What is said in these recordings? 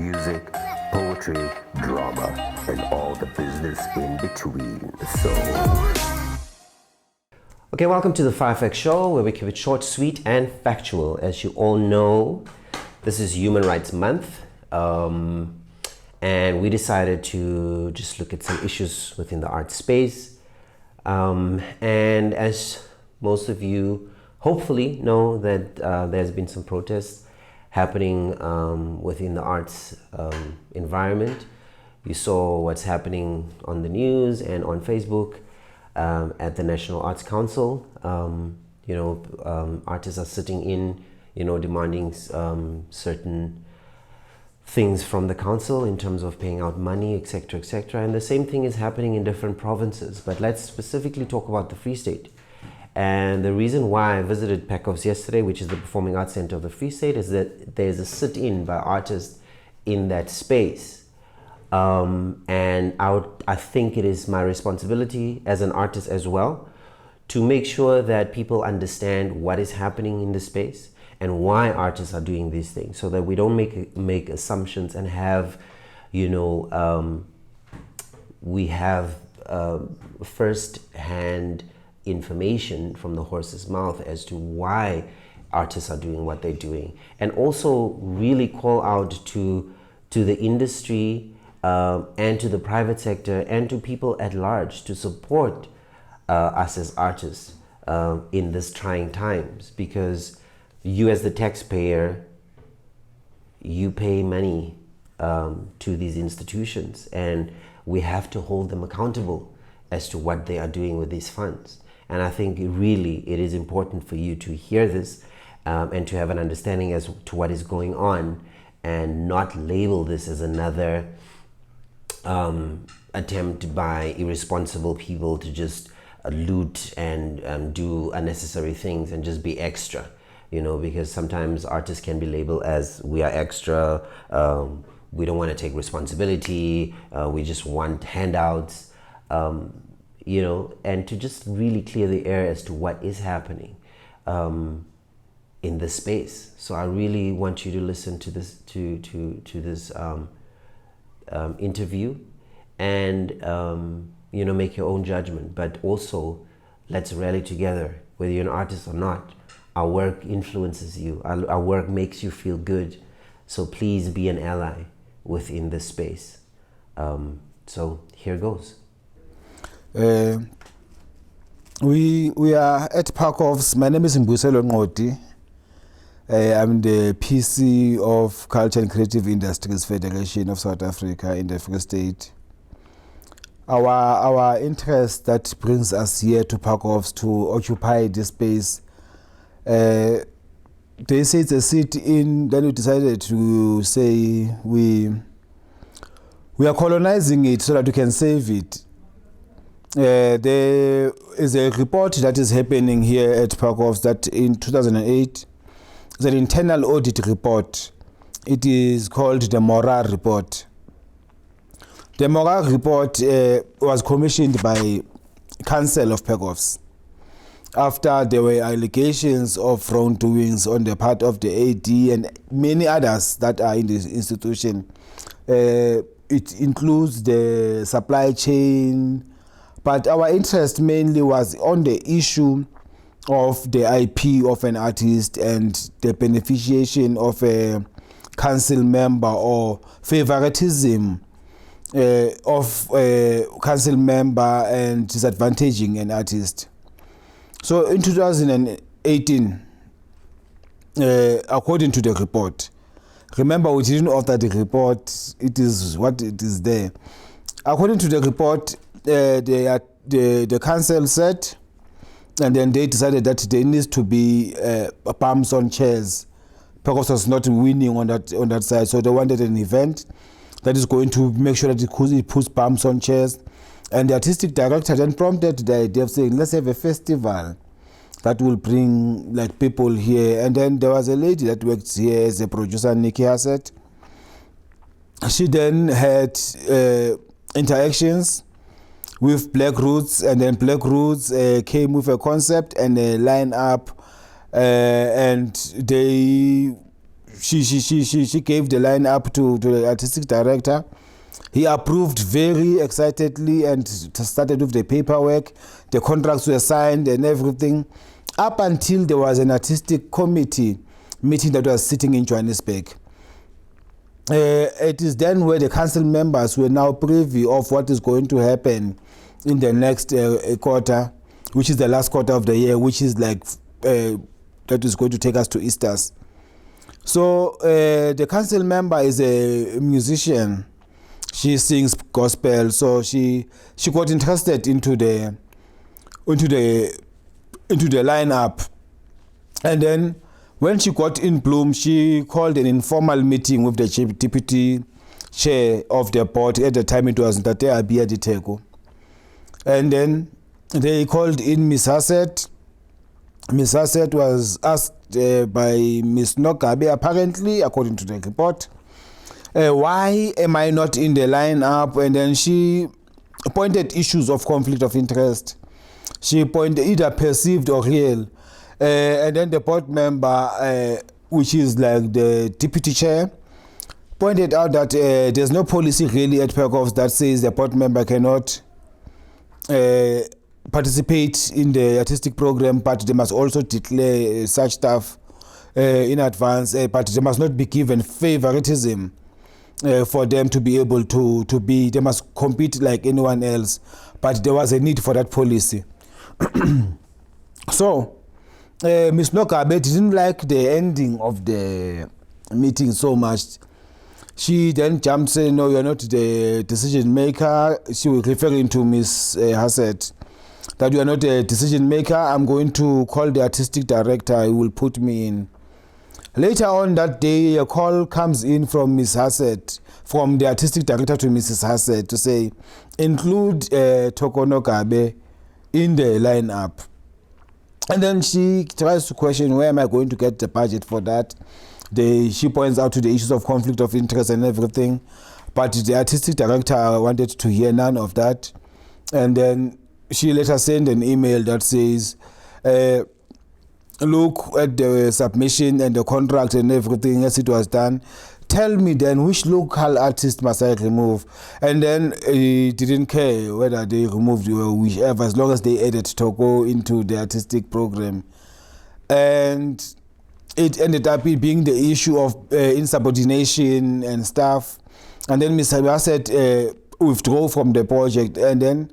music, poetry, drama, and all the business in between. So... Okay, welcome to the 5FACT-SHOW, where we keep it short, sweet, and factual. As you all know, this is Human Rights Month, and we decided to just look at some issues within the art space. And as most of you hopefully know, that there's been some protests happening within the arts environment. You saw what's happening on the news and on Facebook. At the National Arts Council, artists are sitting in, demanding certain things from the council in terms of paying out money, etc., etc. And the same thing is happening in different provinces. But let's specifically talk about the Free State. And the reason why I visited PACOFS yesterday, which is the Performing Arts Center of the Free State, is that there's a sit-in by artists in that space. And I think it is my responsibility as an artist as well to make sure that people understand what is happening in the space and why artists are doing these things, so that we don't make assumptions and have, we have first-hand information from the horse's mouth as to why artists are doing what they're doing, and also really call out to the industry and to the private sector and to people at large to support us as artists in this trying times, because you as the taxpayer, you pay money to these institutions, and we have to hold them accountable as to what they are doing with these funds. And I think it is important for you to hear this and to have an understanding as to what is going on, and not label this as another attempt by irresponsible people to just loot and do unnecessary things and just be extra, because sometimes artists can be labeled as we are extra, we don't want to take responsibility, we just want handouts, and to just really clear the air as to what is happening in this space. So I really want you to listen to this this interview and make your own judgment, but also let's rally together. Whether you're an artist or not, our work influences you, our work makes you feel good, so please be an ally within this space. So here goes. We are at PACOFS. My name is Mbuselo Ngoti. I'm the PC of Culture and Creative Industries Federation of South Africa in the Free State. Our interest that brings us here to PACOFS to occupy this space, they say it's a sit-in, then we decided to say we are colonizing it so that we can save it. There is a report that is happening here at PACOFS that in 2008, it's an internal audit report. It is called the Moral Report. The Moral Report was commissioned by Council of PACOFS after there were allegations of wrongdoings on the part of the AD and many others that are in this institution. It includes the supply chain, but our interest mainly was on the issue of the IP of an artist and the beneficiation of a council member, or favoritism of a council member and disadvantaging an artist. So in 2018, according to the report, remember we didn't author the report, it is what it is there. According to the report, the council said, and then they decided that there needs to be bumps on chairs. PACOFS was not winning on that side, so they wanted an event that is going to make sure that it puts bumps on chairs. And the artistic director then prompted the idea of saying, let's have a festival that will bring people here. And then there was a lady that worked here as a producer, Nikki Hassett. She then had interactions with Black Roots, and then Black Roots came with a concept and a line-up, and they she gave the line up to the artistic director. He approved very excitedly and started with the paperwork. The contracts were signed and everything, up until there was an artistic committee meeting that was sitting in Johannesburg. It is then where the council members were now privy of what is going to happen in the next quarter, which is the last quarter of the year, which is like that is going to take us to Easter's. So the council member is a musician. She sings gospel, so she got interested into the lineup, and then when she got in Bloem, she called an informal meeting with the deputy chair of the board. At the time, it was Ntate Abia Diteko, and then they called in Miss Hassett. Miss Hassett was asked by Miss Nogabe, apparently, according to the report, why am I not in the lineup? And then she pointed issues of conflict of interest. She pointed either perceived or real. And then the board member, which is like the deputy chair, pointed out that there's no policy really at Perkovs that says the board member cannot participate in the artistic program, but they must also declare such stuff in advance, but they must not be given favoritism. For them to be able to be, they must compete like anyone else, but there was a need for that policy. So Ms. Nogabe didn't like the ending of the meeting so much. She then jumped saying, no, you're not the decision maker. She was referring to Ms. Hassett, that you are not a decision maker. I'm going to call the artistic director. He will put me in. Later on that day, a call comes in from Ms. Hassett, from the artistic director to Mrs. Hassett, to say, include Toko Nogabe in the lineup. And then she tries to question, where am I going to get the budget for that? She points out to the issues of conflict of interest and everything, but the artistic director wanted to hear none of that. And then she later sent an email that says, look at the submission and the contract and everything as it was done. Tell me then which local artist must I remove? And then he didn't care whether they removed whichever, as long as they added Toko into the artistic program. And it ended up being the issue of insubordination and stuff. And then Mr. Bassett withdrew from the project, and then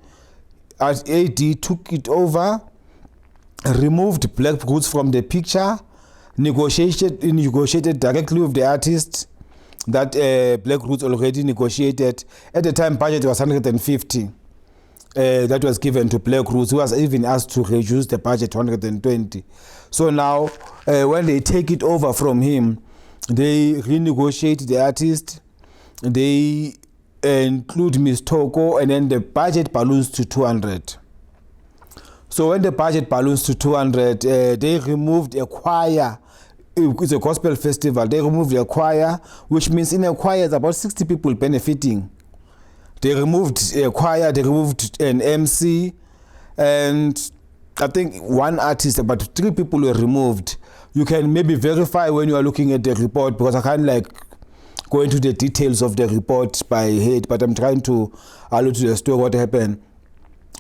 AD took it over, removed Black Roots from the picture, negotiated directly with the artist that Black Roots already negotiated. At the time, budget was 150. That was given to Black Roots, who was even asked to reduce the budget to 120. So now, when they take it over from him, they renegotiate the artist, they include Ms. Toko, and then the budget balloons to 200. So when the budget balloons to 200, they removed a choir. It's a gospel festival. They removed a choir, which means in a choir, it's about 60 people benefiting. They removed a choir, they removed an MC, and I think one artist, about 3 people were removed. You can maybe verify when you are looking at the report, because I can't go into the details of the report by head, but I'm trying to allude to the story, what happened.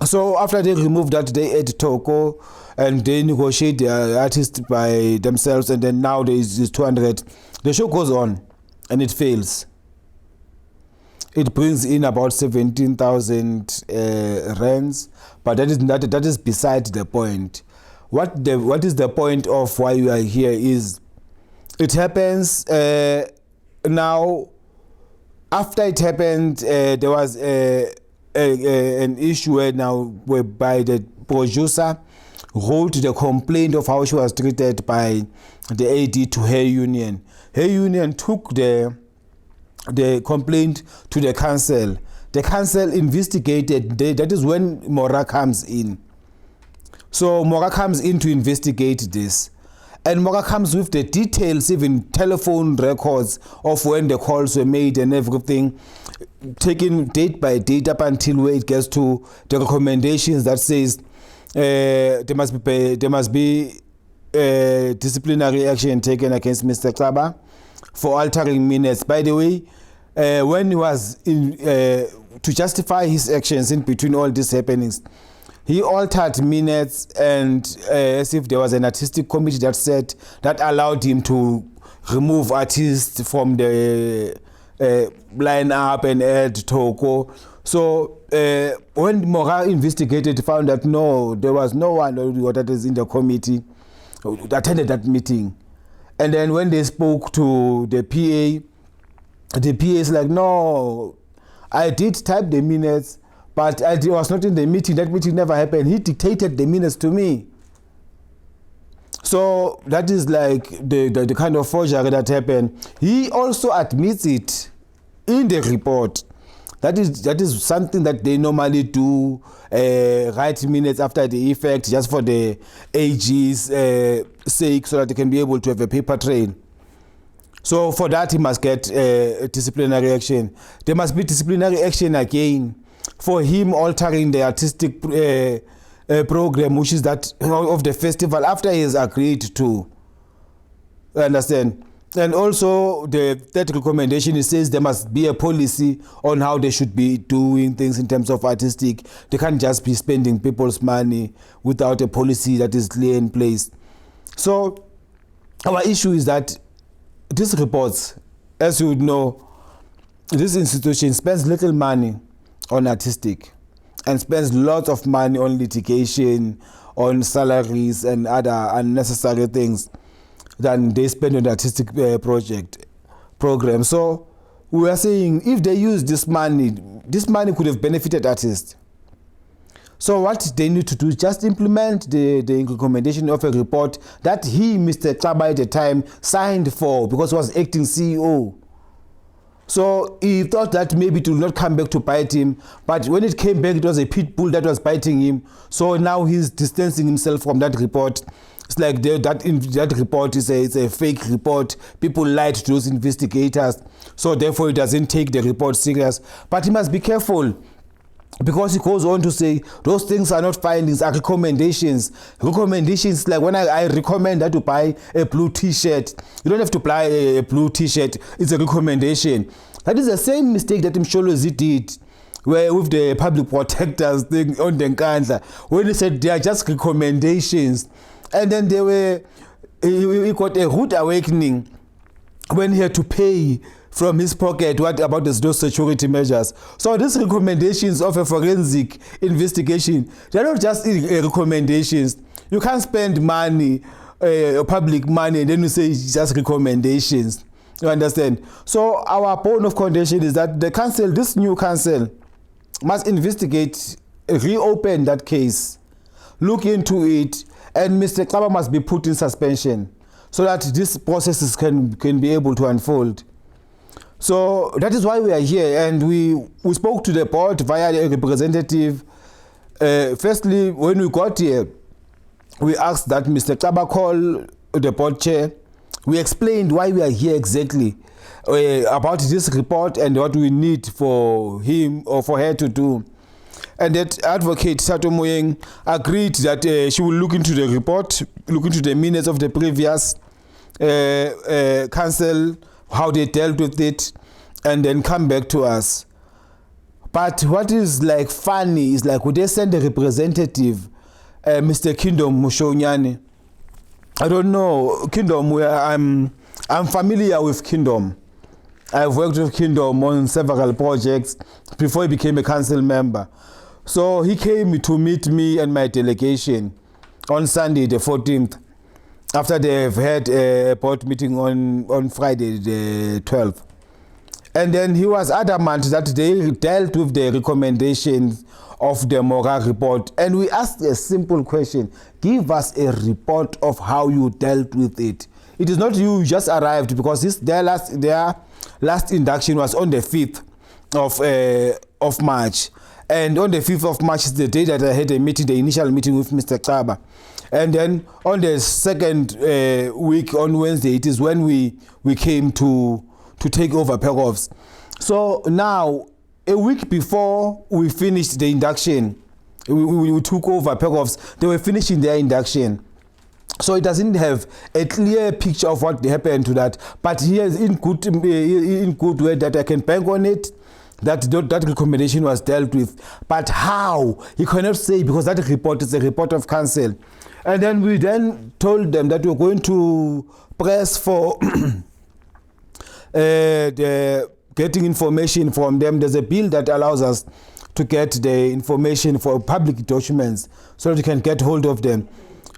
So after they removed that, they add Toko and they negotiate the artist by themselves, and then now there is 200. The show goes on and it fails. It brings in about 17,000 rands, but that is beside the point. What is the point of why we are here is, it happens now. After it happened, there was an issue whereby the producer wrote the complaint of how she was treated by the AD to her union. Her union took the complaint to the council. The council investigated. That is when Mora comes in. So Mora comes in to investigate this. And Mora comes with the details, even telephone records of when the calls were made and everything, taken date by date up until where it gets to the recommendations that says there must be disciplinary action taken against Mr. Klaba. for altering minutes. By the way, when he was to justify his actions in between all these happenings, he altered minutes, and as if there was an artistic committee that allowed him to remove artists from the line-up and add Toko. So when Mora investigated, found that no, there was no one that is in the committee who attended that meeting. And then when they spoke to the PA is like, no, I did type the minutes, but I was not in the meeting. That meeting never happened. He dictated the minutes to me. So that is like the kind of forgery that happened. He also admits it in the report. That is something that they normally do, write minutes after the effect, just for the AG's sake, so that they can be able to have a paper trail. So for that, he must get disciplinary action. There must be disciplinary action again for him altering the artistic program, which is that of the festival, after he has agreed to. You understand? And also the third recommendation, it says there must be a policy on how they should be doing things in terms of artistic. They can't just be spending people's money without a policy that is clear in place. So our issue is that these reports, as you would know, this institution spends little money on artistic and spends lots of money on litigation, on salaries and other unnecessary things than they spend on the artistic program. So we are saying if they use this money could have benefited artists. So what they need to do is just implement the recommendation of a report that he, Mr. Kaba at the time, signed for because he was acting CEO. So he thought that maybe it will not come back to bite him, but when it came back, it was a pit bull that was biting him. So now he's distancing himself from that report. It's like that report is a fake report. People lied to those investigators. So therefore, he doesn't take the report serious. But he must be careful, because he goes on to say those things are not findings, are recommendations. Recommendations, like when I recommend that you buy a blue t-shirt, you don't have to buy a blue t-shirt. It's a recommendation. That is the same mistake that Msholozi did where with the public protectors thing on the Nkandla, when he said they are just recommendations. And then he got a rude awakening when he had to pay from his pocket what about those security measures. So these recommendations of a forensic investigation, they're not just recommendations. You can't spend money, public money, and then you say it's just recommendations. You understand? So our point of contention is that the council, this new council, must investigate, reopen that case, look into it, and Mr. Kaba must be put in suspension so that these processes can be able to unfold. So that is why we are here, and we spoke to the board via a representative. Firstly, when we got here, we asked that Mr. Kaba call the board chair. We explained why we are here exactly, about this report and what we need for him or for her to do. And that advocate Sato Moyeng agreed that she will look into the report, look into the minutes of the previous council, how they dealt with it, and then come back to us. But what is like funny is like, would they send a representative, Mr. Kingdom Mushonyane? I don't know Kingdom. I'm familiar with Kingdom. I've worked with Kingdom on several projects before he became a council member. So he came to meet me and my delegation on Sunday the 14th, after they've had a board meeting on Friday the 12th. And then he was adamant that they dealt with the recommendations of the Mora report. And we asked a simple question: give us a report of how you dealt with it. It is not you just arrived, because their last induction was on the 5th of March. And on the 5th of March is the day that I had a meeting, the initial meeting with Mr. Kaba. And then on the second week, on Wednesday, it is when we came to take over Perovs. So now, a week before we finished the induction, we took over Perovs, they were finishing their induction. So it doesn't have a clear picture of what happened to that. But here is in good way that I can bank on it, that recommendation was dealt with. But how? He cannot say, because that report is a report of council. And then we then told them that we're going to press for the getting information from them. There's a bill that allows us to get the information for public documents so that we can get hold of them.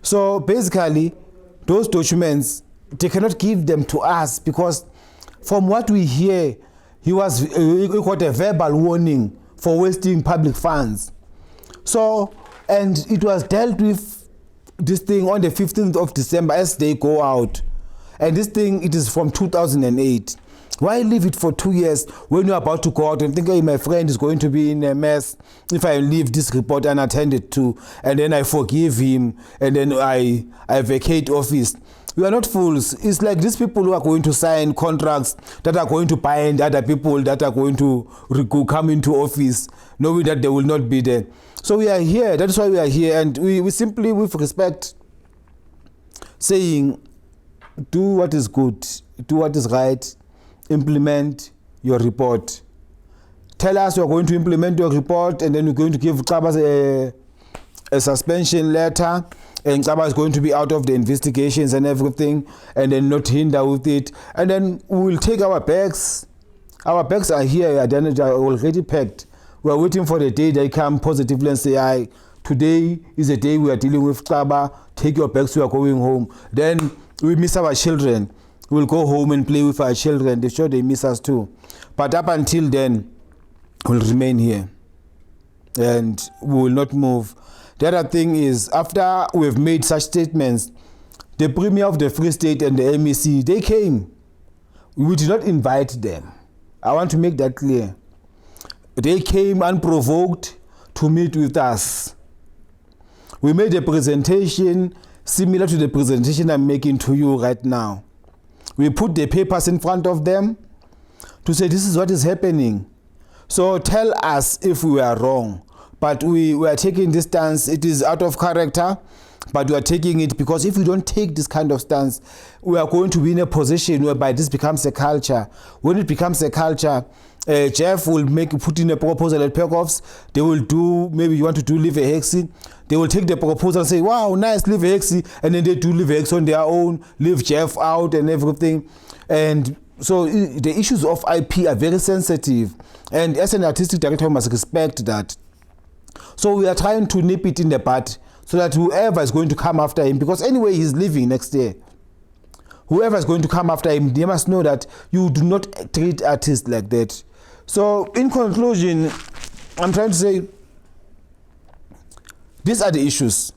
So basically, those documents, they cannot give them to us because from what we hear, he got a verbal warning for wasting public funds. So, and it was dealt with, this thing, on the 15th of December as they go out. And this thing, it is from 2008. Why leave it for 2 years when you're about to go out and think, hey, my friend is going to be in a mess if I leave this report unattended to, and then I forgive him, and then I vacate office? We are not fools. It's like these people who are going to sign contracts that are going to bind other people that are going to come into office, knowing that they will not be there. So we are here. That is why we are here. And we simply, with respect, saying, do what is good, do what is right, implement your report. Tell us you're going to implement your report, and then we're going to give Xaba a suspension letter, and Xaba is going to be out of the investigations and everything, and then not hinder with it. And then we will take our bags. Our bags are here, they are already packed. We are waiting for the day they come positively and say, today is the day we are dealing with Xaba, take your bags, we are going home. Then we miss our children. We'll go home and play with our children. They're sure they miss us too. But up until then, we'll remain here. And we will not move. The other thing is, after we've made such statements, the Premier of the Free State and the MEC, they came. We did not invite them. I want to make that clear. They came unprovoked to meet with us. We made a presentation similar to the presentation I'm making to you right now. We put the papers in front of them to say this is what is happening. So tell us if we are wrong. But we are taking this stance. It is out of character, but we are taking it because if we don't take this kind of stance, we are going to be in a position whereby this becomes a culture. When it becomes a culture, Jeff will put in a proposal at Pekoffs. They will do, maybe you want to do leave a hexi. They will take the proposal and say, wow, nice, leave a hexi. And then they do leave a hexi on their own, leave Jeff out and everything. And so the issues of IP are very sensitive. And as an artistic director, we must respect that. So we are trying to nip it in the bud so that whoever is going to come after him, because anyway he's leaving next year, whoever is going to come after him, they must know that you do not treat artists like that. So in conclusion, I'm trying to say, these are the issues.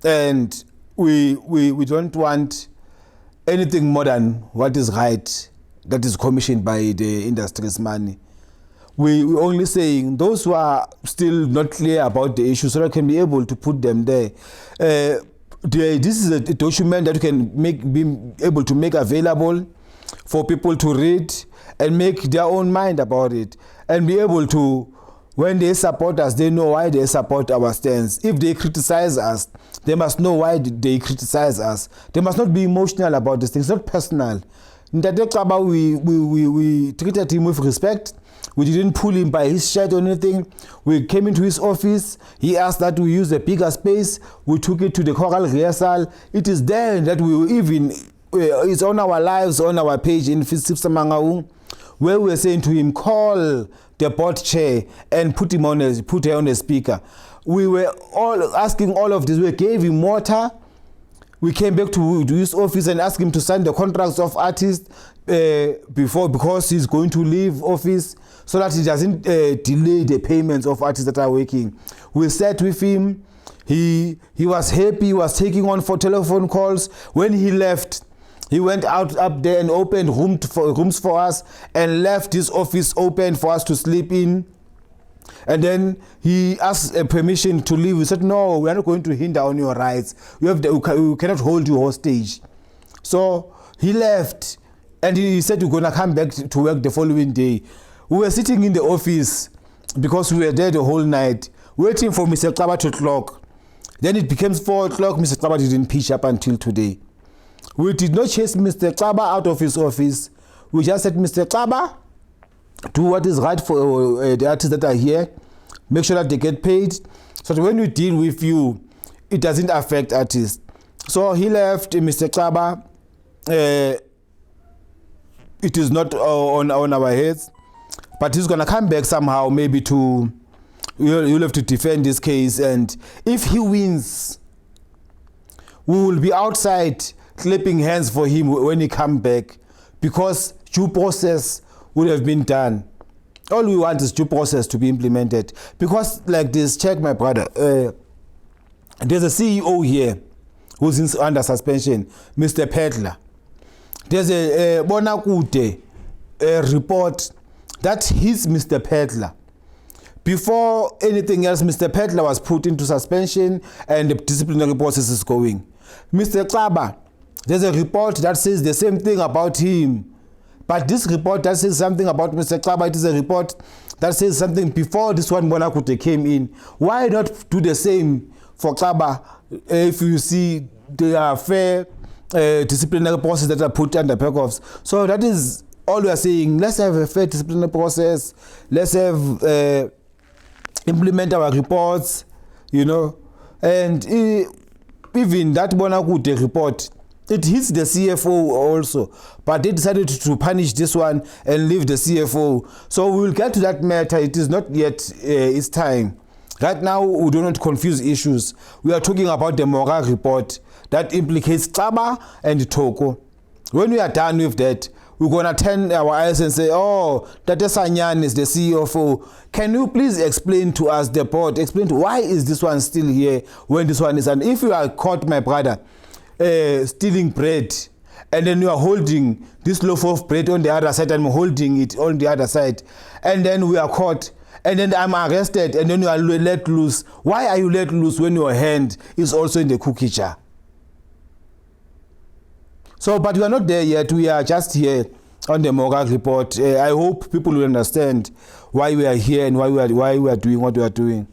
And we don't want anything more than what is right, that is commissioned by the industry's money. We're only saying those who are still not clear about the issue, so that I can be able to put them there. This is a document that you can be able to make available for people to read and make their own mind about it, and be able to, when they support us, they know why they support our stance. If they criticize us, they must know why they criticize us. They must not be emotional about this thing. It's not personal. In Tate Xaba, we treated him with respect. We didn't pull him by his shirt or anything. We came into his office. He asked that we use a bigger space. We took it to the choral rehearsal. It is there that we even, it's on our lives, on our page in Sipsamangaung, where we were saying to him, call the board chair and put her on a speaker. We were all asking all of this. We gave him water. We came back to his office and asked him to sign the contracts of artists because he's going to leave office, so that he doesn't delay the payments of artists that are working. We sat with him. He was happy. He was taking on for telephone calls. When he left, he went out up there and opened rooms for us and left his office open for us to sleep in. And then he asked permission to leave. We said, no, we are not going to hinder on your rights. We cannot hold you hostage. So he left, and he said we're going to come back to work the following day. We were sitting in the office because we were there the whole night, waiting for Mr. Xaba to clock. Then it became 4 o'clock. Mr. Xaba didn't pitch up until today. We did not chase Mr. Xaba out of his office. We just said, Mr. Xaba, do what is right for the artists that are here. Make sure that they get paid. So that when we deal with you, it doesn't affect artists. So he left, Mr. Xaba. It is not on our heads. But he's going to come back somehow, maybe to, you'll have to defend this case. And if he wins, we will be outside clapping hands for him when he comes back, because due process would have been done. All we want is due process to be implemented. Because like this, check my brother, there's a CEO here who's under suspension, Mr. Pedler. There's a Bonakute report that hits Mr. Pedler. Before anything else, Mr. Pedler was put into suspension and the disciplinary process is going. Mr. Xaba, there's a report that says the same thing about him. But this report that says something about Mr. Xaba, it is a report that says something before this one Bonakute came in. Why not do the same for Xaba if you see there are fair disciplinary processes that are put under PACOFs? So that is all we are saying. Let's have a fair disciplinary process. Let's have implement our reports, you know. And even that Bonakute report, it hits the CFO also, but they decided to punish this one and leave the CFO. So we will get to that matter. It is not yet its time. Right now, we do not confuse issues. We are talking about the moral report that implicates Xaba and Toko. When we are done with that, we're going to turn our eyes and say, oh, Tate Sanyan is the CFO. Can you please explain to us, the board, explain to why is this one still here when this one is? And if you are caught, my brother, stealing bread, and then you are holding this loaf of bread on the other side, and I'm holding it on the other side, and then we are caught, and then I'm arrested, and then you are let loose. Why are you let loose when your hand is also in the cookie jar? So, but we are not there yet. We are just here on the moral report. I hope people will understand why we are here and why we are doing what we are doing.